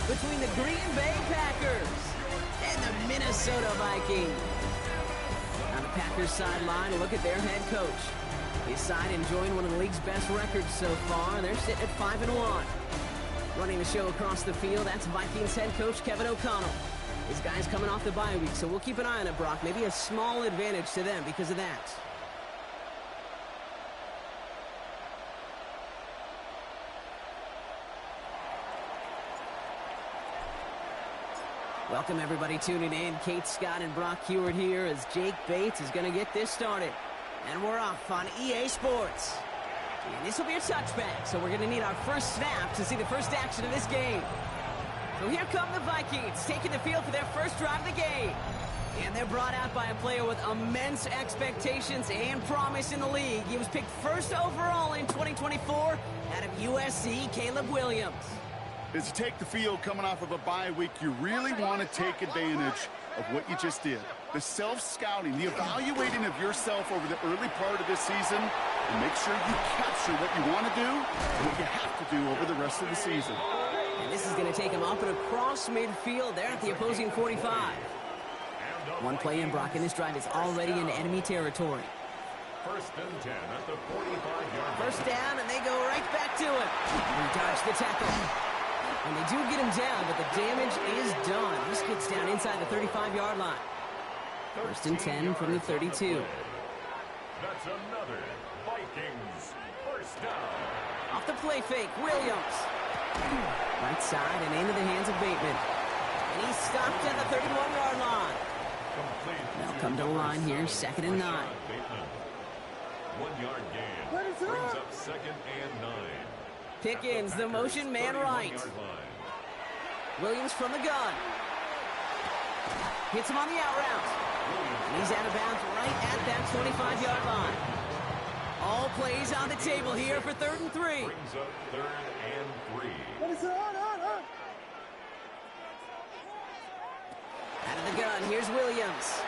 between the Green Bay Packers and the Minnesota Vikings. On the Packers sideline, look at their head coach. His side enjoying one of the league's best records so far. They're sitting at 5-1. Running the show across the field, that's Vikings head coach Kevin O'Connell. His guys coming off the bye week, so we'll keep an eye on it, Brock. Maybe a small advantage to them because of that. Welcome, everybody, tuning in. Kate Scott and Brock Heward here as Jake Bates is going to get this started. And we're off on EA Sports. And this will be a touchback, so we're going to need our first snap to see the first action of this game. So here come the Vikings, taking the field for their first drive of the game. And they're brought out by a player with immense expectations and promise in the league. He was picked first overall in 2024 out of USC, Caleb Williams. As you take the field coming off of a bye week, you really want to take advantage of what you just did. The self-scouting, the evaluating of yourself over the early part of this season, and make sure you capture what you want to do and what you have to do over the rest of the season. And this is going to take him up and across midfield there at the opposing 45. One play in, Brock, and this drive is already in enemy territory. First and 10 at the 45-yard line. First down, and they go right back to him. He dodged the tackle. And they do get him down, but the damage is done. This gets down inside the 35-yard line. First and 10 from the 32. That's another Vikings first down. Off the play fake, Williams. Right side and into the hands of Bateman. And he's stopped at the 31-yard line. They'll come to the line here, second and 9. 1-yard gain. Brings up second and 9. Pickens, the motion man right. Williams from the gun. Hits him on the out route. And he's out of bounds right at that 25-yard line. All plays on the table here for 3rd and 3. Brings up 3rd and 3. Out of the gun, here's Williams.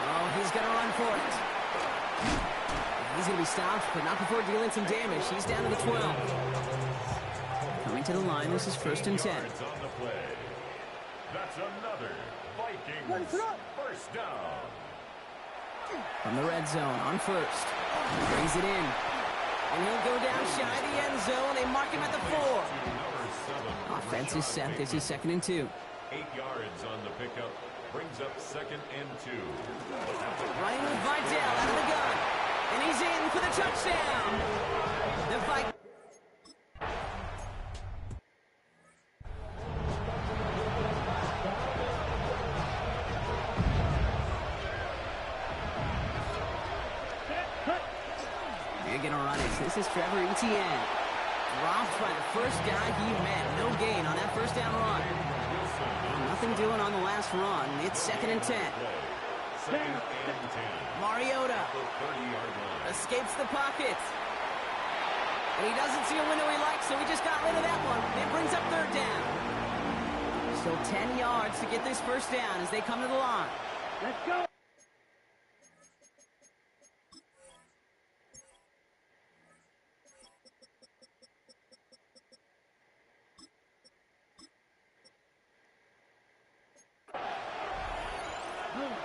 Oh, he's going to run for it. He's going to be stopped, but not before dealing some damage. He's down to the 12. Coming to the line, this is 1st and 10. That's another Vikings first down. From the red zone on first. Brings it in. And he'll go down shy of the end zone. They mark him at the 4. Offense is set. This is 2nd and 2. 8 yards on the pickup. Brings up 2nd and 2. Running with Vidal out of the gun. And he's in for the touchdown. The Vikings. They're going to run it. This is Trevor Etienne. Dropped by the first guy he met. No gain on that first down run. Nothing doing on the last run. It's 2nd and 10. Mariota escapes the pocket. And he doesn't see a window he likes, so he just got rid of that one. It brings up 3rd down. Still 10 yards to get this first down as they come to the line. Let's go.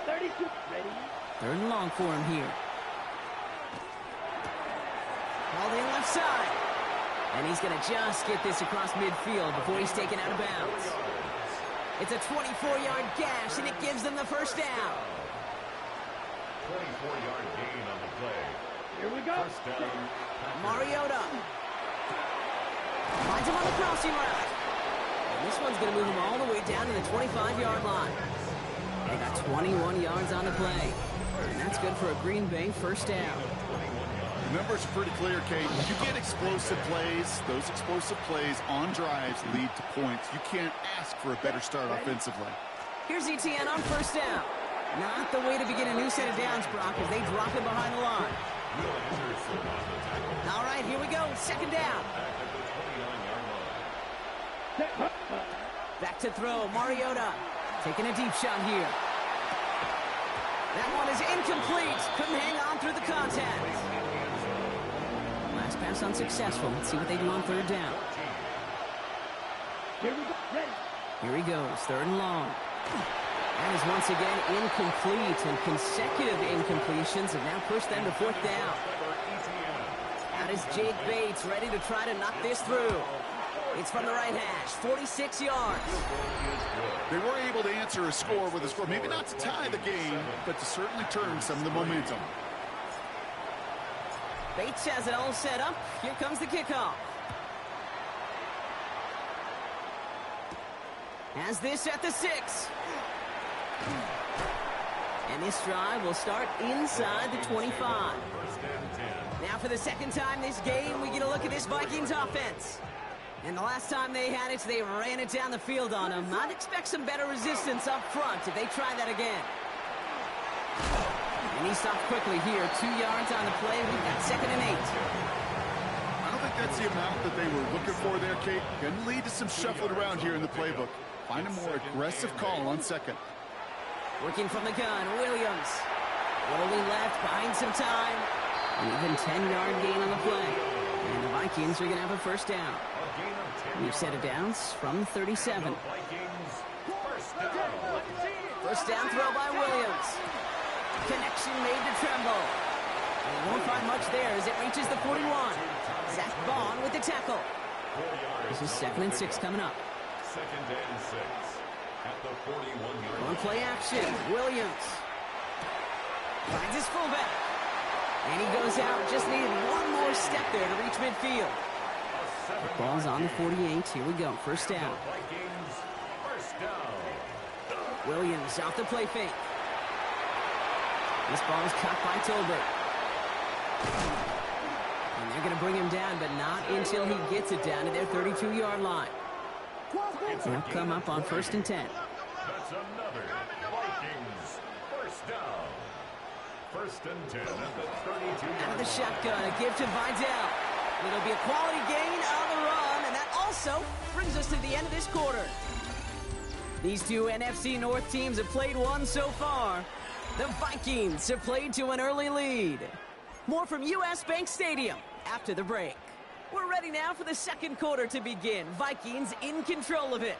Ready. 3rd and long for him here. Ball in left side. And he's going to just get this across midfield before he's taken out of bounds. It's a 24-yard gash, and it gives them the first down. 24-yard gain on the play. Here we go. First down. Mariota. Finds him on the crossing route. And this one's going to move him all the way down to the 25-yard line. They got 21 yards on the play. And that's good for a Green Bay first down. The numbers are pretty clear, Kate. You get explosive plays. Those explosive plays on drives lead to points. You can't ask for a better start offensively. Here's Etienne on first down. Not the way to begin a new set of downs, Brock, as they drop him behind the line. All right, here we go. 2nd down. Back to throw. Mariota taking a deep shot here. That one is incomplete. Couldn't hang on through the contact. Last pass unsuccessful. Let's see what they do on 3rd down. Here we go. Ready. Here he goes, 3rd and long. That is once again incomplete, and consecutive incompletions have now pushed them to 4th down. Out is Jake Bates, ready to try to knock this through. It's from the right hash, 46 yards. They were able to answer a score with a score, maybe not to tie the game, but to certainly turn some of the momentum. Bates has it all set up. Here comes the kickoff. Has this at the 6. And this drive will start inside the 25. Now for the second time this game, we get a look at this Vikings offense. And the last time they had it, they ran it down the field on them. I'd expect some better resistance up front if they try that again. And he stopped quickly here. 2 yards on the play. We've got 2nd and 8. I don't think that's the amount that they were looking for there, Kate. Going to lead to some shuffling around here in the playbook. Find a more aggressive call on 2nd. Working from the gun, Williams. Rolling left, buying some time. An even 10-yard gain on the play. And the Vikings are going to have a 1st down. We've set it down from 37. 1st down throw by Williams. Connection made to Tremble. They won't find much there as it reaches the 41. Zach Bond with the tackle. This is 2nd and 6 coming up. 2nd and 6 at the 41-yard line. On play action, Williams finds his fullback. And he goes out, just needed one more step there to reach midfield. The ball's on the 48. Here we go, 1st down. Williams off the play fake. This ball is caught by Tolbert. And they're going to bring him down, but not until he gets it down to their 32-yard line. They'll come up on 1st and 10. That's another Vikings 1st down. 1st and 10 at the 32-yard Out of the line. shotgun, a give to Vidal. It'll be a quality gain on the run, and that also brings us to the end of this quarter. These two NFC North teams have played one so far. The Vikings have played to an early lead. More from US Bank Stadium after the break. We're ready now for the 2nd quarter to begin. Vikings in control of it.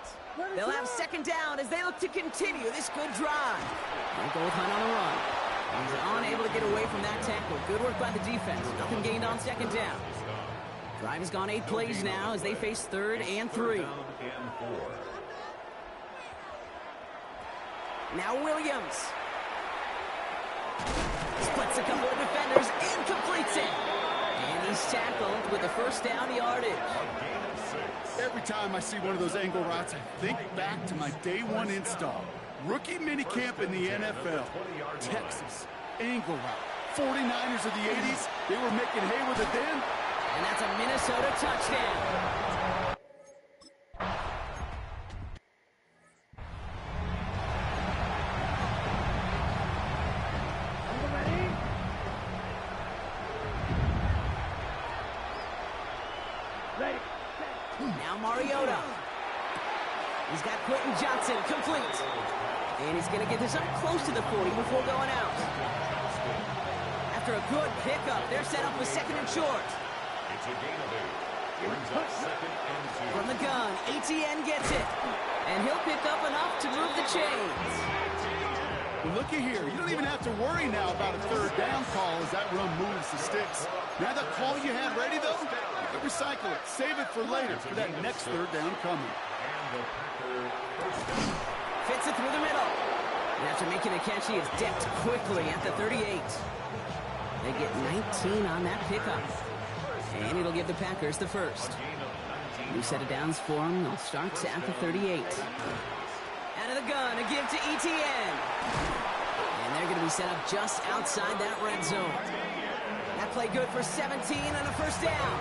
They'll have 2nd down as they look to continue this good drive. No goal hunt on the run. He's unable to get away from that tackle. Good work by the defense. Nothing gained on 2nd down. Drive has gone 8 plays now as they face 3rd and 3. Now Williams. Splits a couple of defenders and completes it. And he's tackled with the 1st down yardage. Every time I see one of those angle routes, I think back to my day 1 install. Rookie minicamp in the NFL. Texas, angle route. 49ers of the 80s, they were making hay with it then. And that's a Minnesota touchdown. Now Mariota. He's got Quentin Johnson complete. And he's going to get this up close to the 40 before going out. After a good pickup, they're set up with 2nd and short. It's a gain of 8. Brings up 2nd and 2. From the gun, ATN gets it. And he'll pick up enough to move the chains. Well, looky here. You don't even have to worry now about a 3rd down call as that run moves the sticks. Now that call you had ready, though, you can recycle it. Save it for later for that next 3rd down coming. And the Packer 1st down. Fits it through the middle. And after making the catch, he is decked quickly at the 38. They get 19 on that pickup. And it'll give the Packers the 1st. New set of downs for them. They'll start at the 38. Out of the gun, a give to ETN. And they're going to be set up just outside that red zone. That play good for 17 and a 1st down.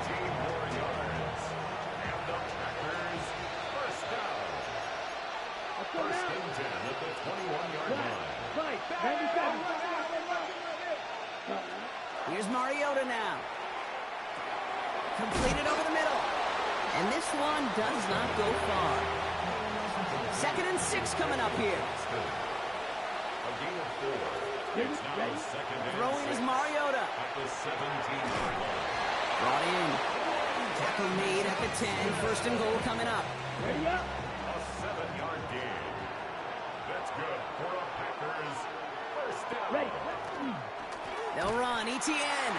First and 10 at the 21-yard line. Here's Mariota now. Completed over the middle. And this one does not go far. 2nd and 6 coming up here. A gain of 4. It's now 2nd and Throwing 6 is Mariota. at the 17-yard line. Brought in. Tackle made at the 10. 1st and goal coming up. Ready up. A 7-yard gain. That's good for a Packers first down. Ready. They'll run, ETN.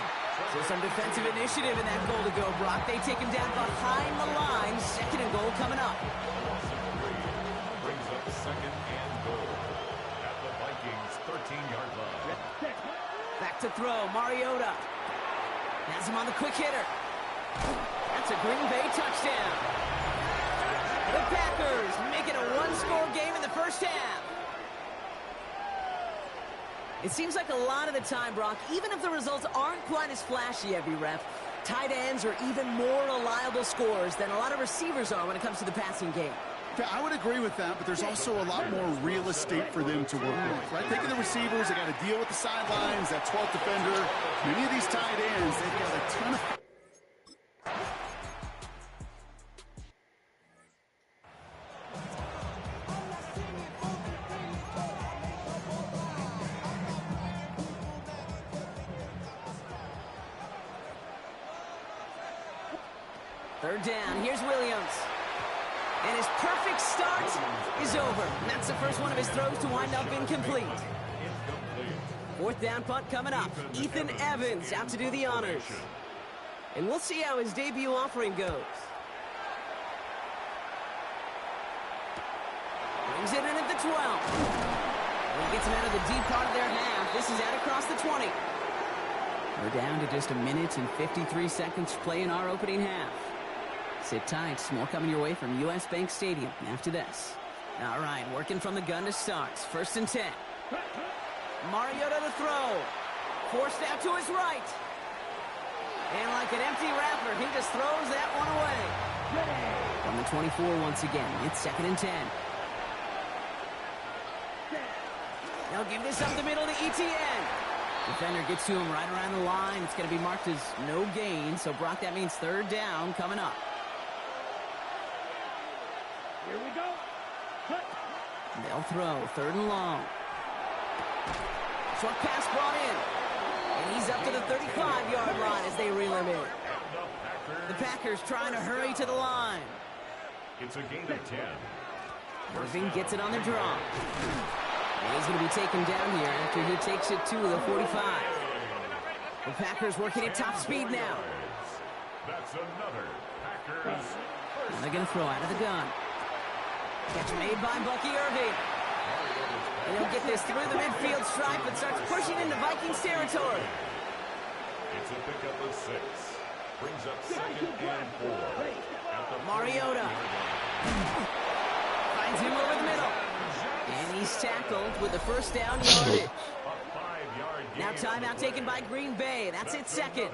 So some defensive initiative in that goal to go, Brock. They take him down behind the line. Second and goal coming up. Brings up second and goal at the Vikings 13-yard line. Back to throw, Mariota. Has him on the quick hitter. That's a Green Bay touchdown. The Packers make it a one-score game in the first half. It seems like a lot of the time, Brock, even if the results aren't quite as flashy every rep, tight ends are even more reliable scorers than a lot of receivers are when it comes to the passing game. Yeah, I would agree with that, but there's also a lot more real estate for them to work with, right? Think of the receivers. They got to deal with the sidelines, that 12th defender. Many of these tight ends, they've got a ton of... Third down, here's Williams. And his perfect start is over. And that's the first one of his throws to wind up incomplete. Fourth down punt coming up. Ethan Evans out to do the honors. And we'll see how his debut offering goes. Brings it in at the 12. And he gets him out of the deep part of their half. This is out across the 20. We're down to just a minute and 53 seconds to play in our opening half. Sit tight. More coming your way from U.S. Bank Stadium after this. All right, working from the gun to start. First and 10. Mariota to throw. Forced out to his right. And like an empty wrapper, he just throws that one away. From the 24 once again. It's second and 10. They'll give this up the middle to ETN. Defender gets to him right around the line. It's going to be marked as no gain. So, Brock, that means third down coming up. Here we go. They'll throw. Third and long. Short pass brought in. And he's up to the 35-yard line as they reel him in. The Packers trying to hurry to the line. It's a gain of 10. Irving gets it on the draw. And he's going to be taken down here after he takes it to the 45. The Packers working at top speed now. That's another Packers. And they're going to throw out of the gun. Catch made by Bucky Irving. And he'll get this through the midfield stripe and starts pushing into Vikings territory. It's a pickup of 6. Brings up second and 4. Mariota finds him over the middle. And he's tackled with the first down yardage. Now timeout taken by Green Bay. That's its second.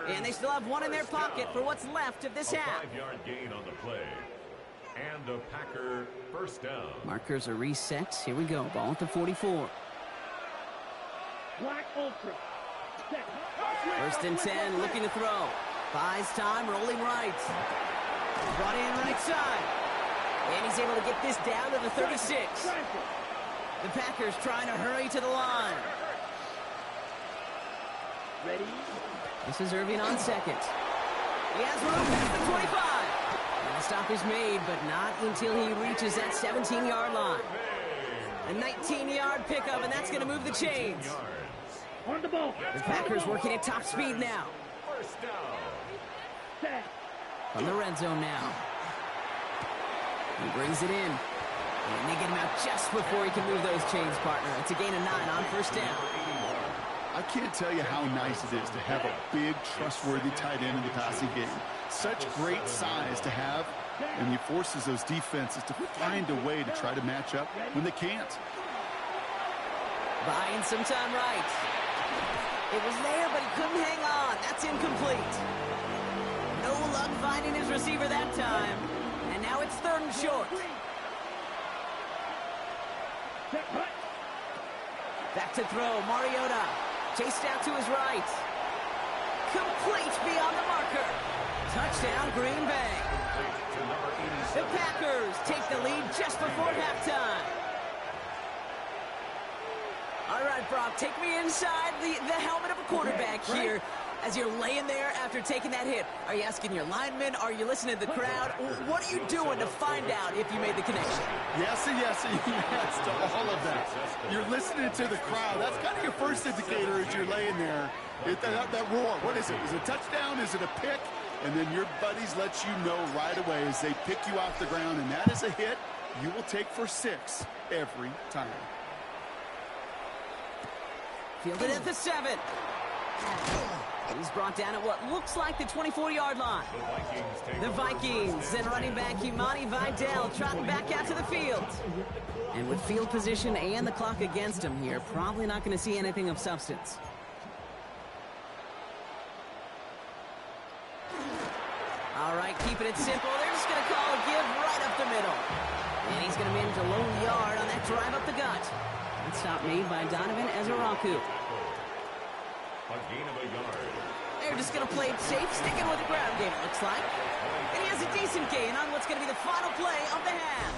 And they still have one in their pocket for what's left of this half. 5-yard gain on the play. And a Packer first down. Markers are reset. Here we go. Ball at the 44. Black Ultra. First and 10, looking to throw. Buys time, rolling right. Brought in right side. And he's able to get this down to the 36. The Packers trying to hurry to the line. Ready. This is Irving on second. He has room past the 25. And the stop is made, but not until he reaches that 17-yard line. A 19-yard pickup, and that's going to move the chains. On the ball. The Packers working at top speed now. First down. Set. From the red zone now. He brings it in. And they get him out just before he can move those chains, partner. It's a gain of 9 on first down. I can't tell you how nice it is to have a big, trustworthy tight end in the passing game. Such great size to have, and he forces those defenses to find a way to try to match up when they can't. Buying some time right. It was there, but he couldn't hang on. That's incomplete. No luck finding his receiver that time. And now it's third and short. Back to throw, Mariota. Chased out to his right. Complete beyond the marker. Touchdown, Green Bay. The Packers take the lead just before halftime. All right, Brock, take me inside the helmet of a quarterback here. As you're laying there after taking that hit, are you asking your lineman? Are you listening to the crowd? What are you doing to find out if you made the connection? Yes and yes and yes to all of that. You're listening to the crowd. That's kind of your first indicator as you're laying there. That roar, what is it? Is it a touchdown? Is it a pick? And then your buddies let you know right away as they pick you off the ground, and that is a hit you will take for 6 every time. Fielded at the 7. He's brought down at what looks like the 24-yard line. The Vikings and running back Imani Vidal trotting back out to the field. And with field position and the clock against him here, probably not going to see anything of substance. All right, keeping it simple. They're just going to call a give right up the middle. And he's going to manage a lone yard on that drive up the gut. That stop made by Donovan Ezeraku. A gain of a yard. They're just going to play it safe, sticking with the ground game, it looks like. And he has a decent gain on what's going to be the final play of the half.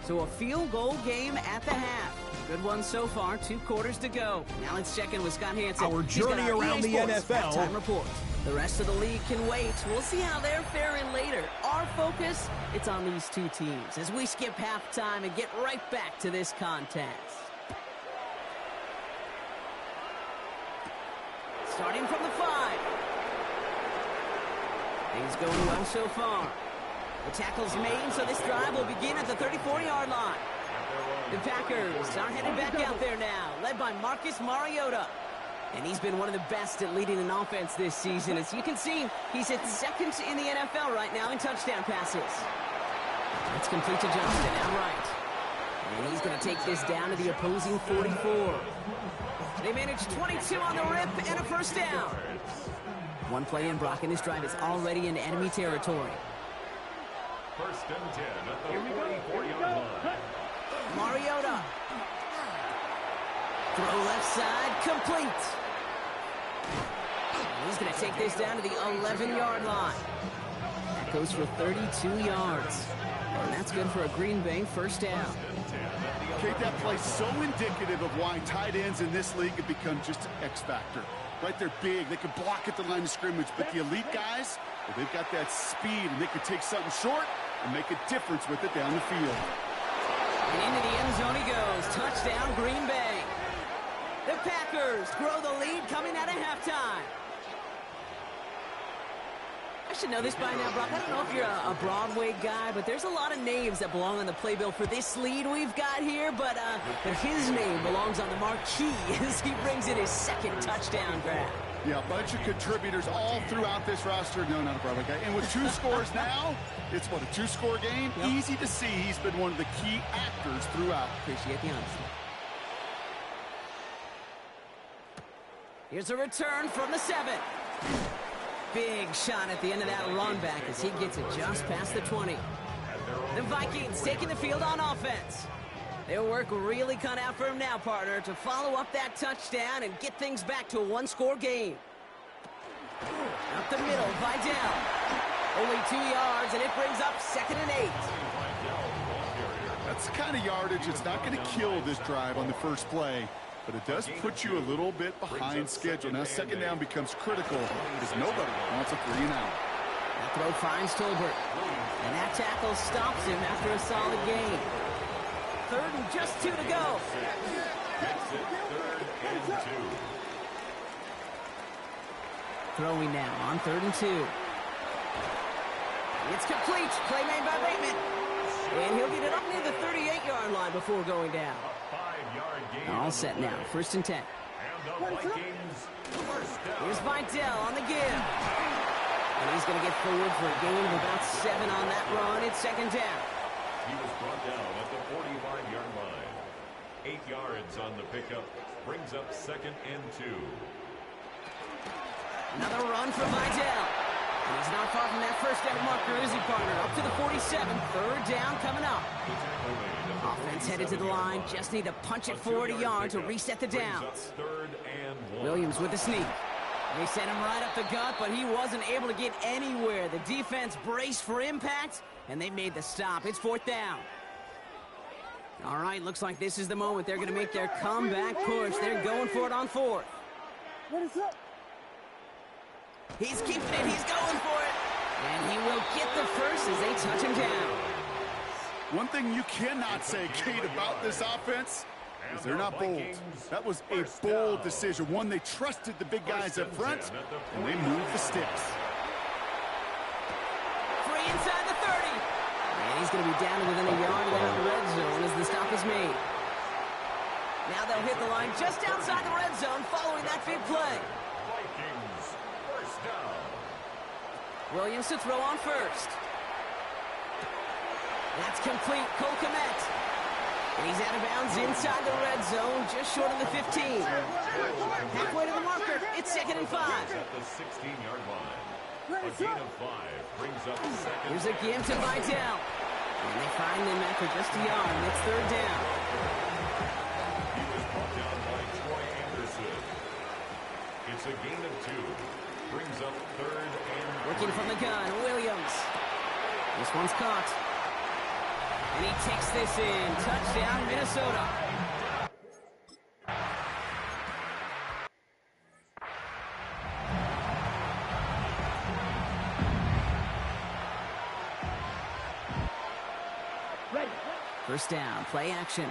So a field goal game at the half. Good one so far, 2 quarters to go. Now let's check in with Scott Hansen. Our journey around the NFL. Halftime report. The rest of the league can wait. We'll see how they're faring later. Our focus, it's on these two teams as we skip halftime and get right back to this contest. Starting from the 5. Things going well so far. The tackle's made, so this drive will begin at the 34-yard line. The Packers are headed back out there now, led by Marcus Mariota. And he's been one of the best at leading an offense this season. As you can see, he's at 2nd in the NFL right now in touchdown passes. It's complete to Johnston, outright. And he's going to take this down to the opposing 44. They managed 22 on the rip and a first down. One play in, Brock, and this drive is already in enemy territory. First and 10 at the 44-yard line. Mariota. Throw left side, complete. He's going to take this down to the 11-yard line. That goes for 32 yards. And that's good for a Green Bay first down. Okay, that play's so indicative of why tight ends in this league have become just an X factor. Right, they're big, they can block at the line of scrimmage, but the elite guys, well, they've got that speed, and they can take something short and make a difference with it down the field. And into the end zone he goes. Touchdown, Green Bay. The Packers grow the lead coming out of halftime. I should know this by now, Brock. I don't know if you're a Broadway guy, but there's a lot of names that belong on the playbill for this lead we've got here, but his name belongs on the marquee as he brings in his 2nd touchdown grab. Yeah, a bunch of contributors all throughout this roster. No, not a Broadway guy. And with 2 scores now, it's what, a 2-score game? Yep. Easy to see he's been one of the key actors throughout. Appreciate the honesty. Here's a return from the 7. Big shot at the end of that run back as he gets it just past the 20. The Vikings taking the field on offense. Their work really cut out for him now, partner, to follow up that touchdown and get things back to a 1-score game. Up the middle, Vidal. Only 2 yards, and it brings up 2nd and 8. That's the kind of yardage that's not going to kill this drive on the first play. But it does put you a little bit behind schedule. Now 2nd down becomes critical because nobody wants a 3 and out. That throw finds Tolbert. And that tackle stops him after a solid gain. 3rd and just 2 to go. Throwing now on 3rd and 2. It's complete. Play made by Bateman. And he'll get it up near the 38-yard line before going down. All set now. 1st and 10. Here's Vidal on the give. And he's going to get forward for a gain of about 7 on that run. It's 2nd down. He was brought down at the 45-yard line. 8 yards on the pickup. Brings up 2nd and 2. Another run for Vidal. And he's not far from that first down marker, is he, partner? Up to the 47. 3rd down coming up. Offense headed to the line. Just need to punch it forward a yard to reset the downs. Williams with the sneak. They sent him right up the gut, but he wasn't able to get anywhere. The defense braced for impact, and they made the stop. It's 4th down. All right, looks like this is the moment they're going to make their comeback push. They're going for it on 4th. What is up? He's keeping it. He's going for it. And he will get the first as they touch him down. One thing you cannot say, Kate, about this offense is they're not bold. That was a bold decision. One, they trusted the big guys up front, and they moved the sticks. Free inside the 30. And he's going to be down to within a yard of that red zone as the stop is made. Now they'll hit the line just outside the red zone following that big play. Vikings, first down. Williams to throw on first. That's complete. Cole Kmet. And he's out of bounds inside the red zone, just short of the 15. Halfway to the marker. It's 2nd and 5. At the 16-yard line. A gain of 5 brings up second. Here's a give to Vidal. And they find him after just a yard. And it's 3rd down. He was brought down by Troy Anderson. It's a gain of 2. Brings up 3rd and 3. Working from the gun, Williams. This one's caught. And he takes this in. Touchdown, Minnesota. Ready. First down, play action.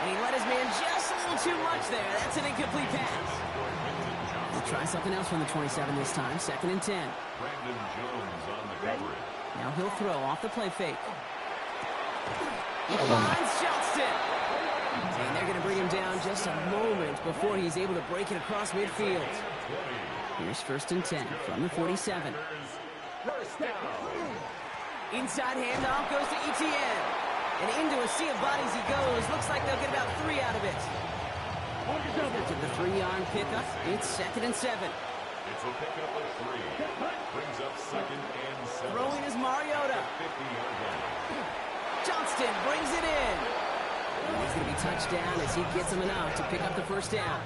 And he let his man just a little too much there. That's an incomplete pass. He'll try something else from the 27 this time. 2nd and 10. Brandon Jones on the coverage. Now he'll throw off the play fake. He finds Johnston. And they're going to bring him down just a moment before he's able to break it across midfield. Here's 1st and 10 from the 47. First down. Inside handoff goes to Etienne. And into a sea of bodies he goes. Looks like they'll get about 3 out of it. To the 3-yard pickup, it's 2nd and 7. It's a pickup of 3. Brings up 2nd and 7. Throwing is Mariota. 50-yard line. Johnston brings it in. And he's going to be touched down as he gets him enough to pick up the first down.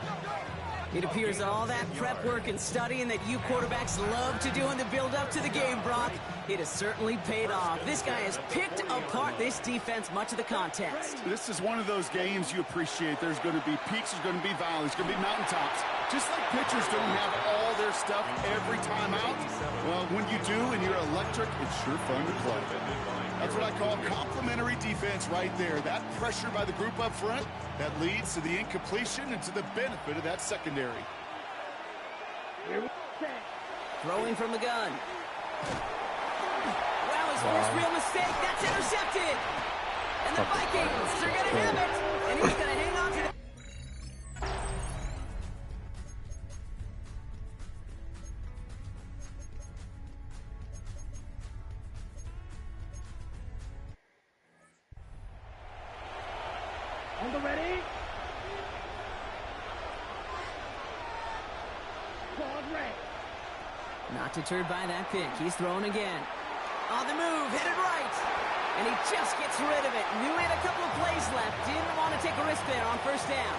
It appears all that prep work and studying that you quarterbacks love to do in the build-up to the game, Brock, it has certainly paid off. This guy has picked apart this defense much of the contest. This is one of those games you appreciate. There's going to be peaks, there's going to be valleys, there's going to be mountaintops. Just like pitchers don't have all their stuff every time out, well, when you do and you're electric, it's sure fun to play. That's what I call complementary defense right there. That pressure by the group up front, that leads to the incompletion and to the benefit of that secondary. Throwing from the gun. Wow, his first real mistake. That's intercepted. And the Vikings are going to have it. And he's going to hang on to it. On the ready. Claude Ray. Not deterred by that pick. He's throwing again. On the move, headed right. And he just gets rid of it. Knew he had a couple of plays left. Didn't want to take a risk there on first down.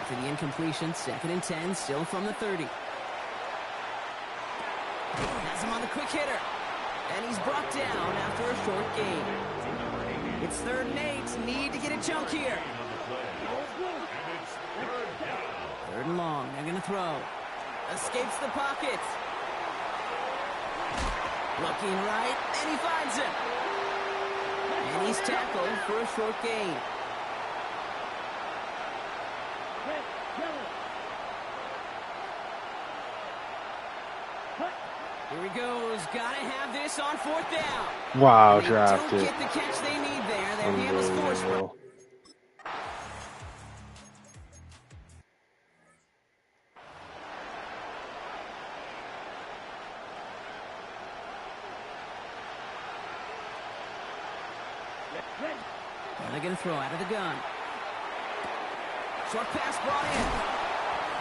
After the incompletion, 2nd and 10, still from the 30. Has him on the quick hitter. And he's brought down after a short gain. It's 3rd and 8. Need to get a chunk here. 3rd and long. They're going to throw. Escapes the pocket. Looking right, and he finds him. And he's tackled for a short gain. Here he goes. Gotta have this on 4th down. Wow, They drafted. don't get the catch they need there. Their hand was forced. Unbelievable. Now they're going to throw out of the gun. Short pass brought in.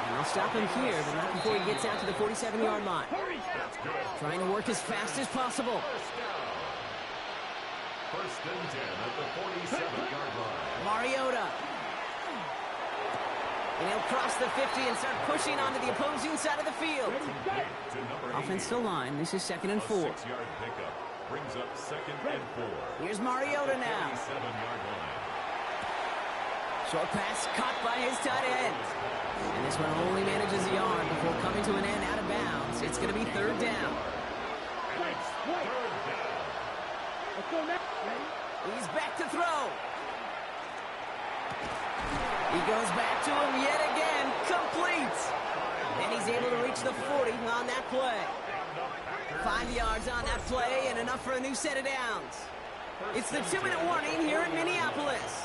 And they'll stop him here, but not before he gets out to the 47-yard line. Trying to work as fast as possible. First and 10 at the 47-yard line. Mariota. And he'll cross the 50 and start pushing onto the opposing side of the field. To number 8. Offensive line, this is 2nd and 4. 6-yard pickup brings up 2nd and 4. Here's Mariota now. 47-yard line. Short pass caught by his tight end. And this one only manages a yard before coming to an end out of bounds. It's going to be third down. Let's go next. Ready? He's back to throw. He goes back to him yet again. Complete. And he's able to reach the 40 on that play. 5 yards on that play and enough for a new set of downs. It's the 2-minute warning here in Minneapolis.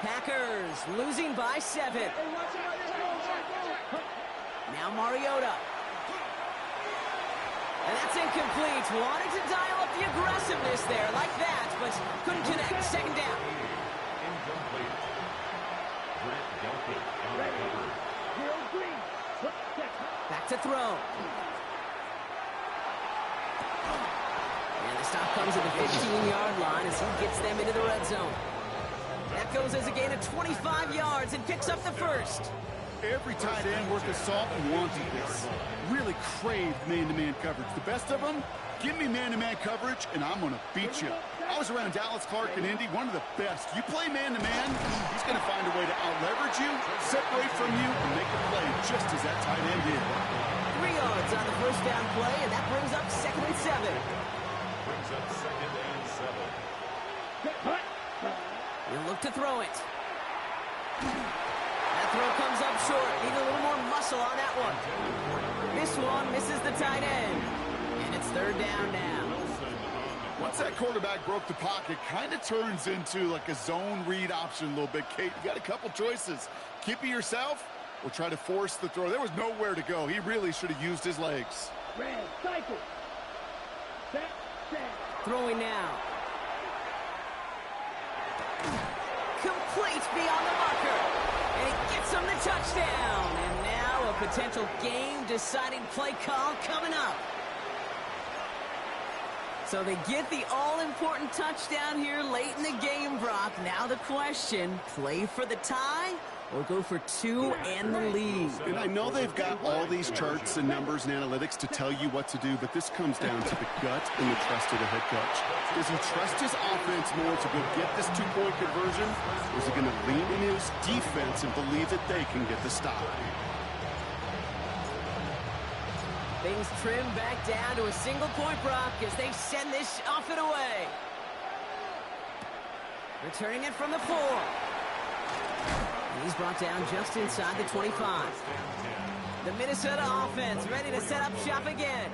Packers losing by 7. Now Mariota. And that's incomplete. Wanted to dial up the aggressiveness there like that, but couldn't connect. Second down. Incomplete. Brett Delpit on the cover. Back to throw. And the stop comes at the 15-yard line as he gets them into the red zone. That goes as a gain of 25 yards and picks up the first. Every tight end worth of salt wanted this. Really craved man-to-man coverage. The best of them, give me man-to-man coverage, and I'm going to beat you. I was around Dallas Clark and Indy, one of the best. You play man-to-man, he's going to find a way to out-leverage you, separate from you, and make a play just as that tight end did. 3 yards on the first down play, and that brings up 2nd and 7. Brings up 2nd and 7. He'll look to throw it. That throw comes up short. Need a little more muscle on that one. This one misses the tight end. And it's third down now. Once that quarterback broke the pocket, kind of turns into like a zone read option a little bit. Kate, you got a couple choices. Keep it yourself or try to force the throw. There was nowhere to go. He really should have used his legs. Red, cycle. Set. Throwing now. Complete beyond the marker. And he gets him the touchdown. And now a potential game-deciding play call coming up. So they get the all-important touchdown here late in the game, Brock. Now the question, play for the tie or go for 2 and the lead? And I know they've got all these charts and numbers and analytics to tell you what to do, but this comes down to the gut and the trust of the head coach. Does he trust his offense more to go get this 2-point conversion, or is he going to lean in his defense and believe that they can get the stop? Things trim back down to a single point, Brock, as they send this off and away. Returning it from the 4. And he's brought down just inside the 25. The Minnesota offense ready to set up shop again.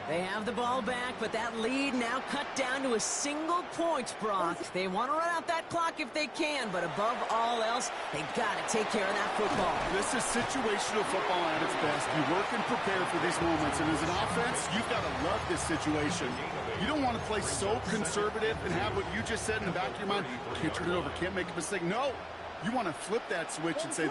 They have the ball back, but that lead now cut down to a single point, Brock. They want to run out that clock if they can, but above all else, they got to take care of that football. This is situational football at its best. You work and prepare for these moments, and as an offense, you've got to love this situation. You don't want to play so conservative and have what you just said in the back of your mind. Can't turn it over, can't make a mistake. No, you want to flip that switch and say,